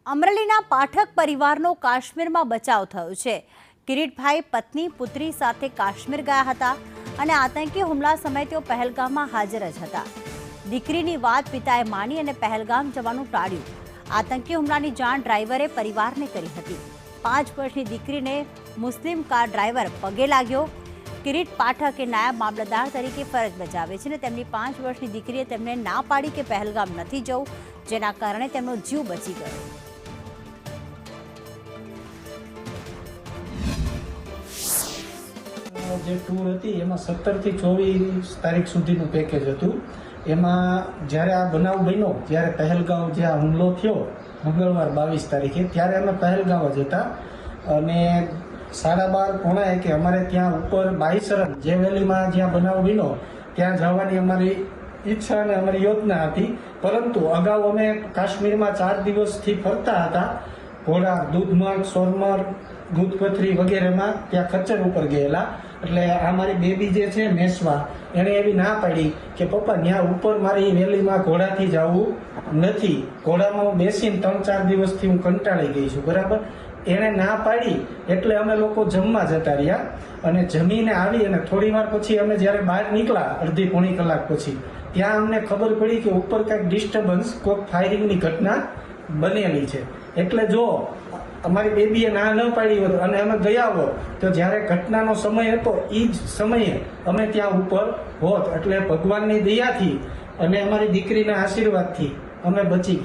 અમરેલીના પાઠક પરિવારનો કાશ્મીરમાં બચાવ થયો છે। કિરીટભાઈ પત્ની પુત્રી સાથે કાશ્મીર ગયા હતા અને આતંકી હુમલા સમયે તેઓ પહેલગામમાં હાજર જ હતા। દીકરીની વાત પિતાએ માની અને પહેલગામ જવાનું ટાળ્યું। આતંકી હુમલાની જાણ ડ્રાઈવરે પરિવારને કરી હતી। 5 વર્ષની દીકરીને મુસ્લિમ કાર ડ્રાઈવર પગે લાગ્યો। કિરીટ પાઠક એ નાયબ મામલતદાર તરીકે ફરજ બજાવે છે અને તેમની 5 વર્ષની દીકરીએ તેમને ના પાડી કે પહેલગામ નથી જવું, જેના કારણે તેમનો જીવ બચી ગયો। જે ટૂર હતી એમાં 17 થી 24 તારીખ સુધીનું પેકેજ હતું। એમાં જ્યારે આ બનાવ બન્યો, જ્યારે પહેલગામ જે આ હુમલો થયો મંગળવાર 22 તારીખે, ત્યારે અમે પહેલગામ જ હતા અને 12:30 પોણા એકે અમારે ત્યાં ઉપર બાઈસરન જે વેલીમાં જ્યાં બનાવ બન્યો ત્યાં જવાની અમારી ઈચ્છા અને અમારી યોજના હતી। પરંતુ અગાઉ અમે કાશ્મીરમાં 4 દિવસથી ફરતા હતા। ઘોડા, દૂધમઠ, સોરમઠ, દૂધપથરી વગેરેમાં ત્યાં ખચ્ચર ઉપર ગયેલા। એટલે આ મારી બેબી જે છે મેસવા, એણે એવી ના પાડી કે પપ્પા ત્યાં ઉપર મારી વેલીમાં ઘોડાથી જવું નથી। ઘોડામાં બેસીને 3-4 દિવસથી હું કંટાળી ગઈ છું, બરાબર। એણે ના પાડી એટલે અમે લોકો જમવા જતા રહ્યા અને જમીને આવી અને થોડી વાર પછી અમે જ્યારે બહાર નીકળ્યા અડધી પોણી કલાક પછી, ત્યાં અમને ખબર પડી કે ઉપર કંઈક ડિસ્ટર્બન્સ, કોઈક ફાયરિંગની ઘટના બનેલી છે। એટલે જો અમારી બેબીએ ના ન પાડી હોત અને અમે ગયા હોત તો જ્યારે ઘટનાનો સમય હતો એ જ સમયે અમે ત્યાં ઉપર હોત। એટલે ભગવાનની દયાથી અને અમારી દીકરીના આશીર્વાદથી અમે બચી ગયા।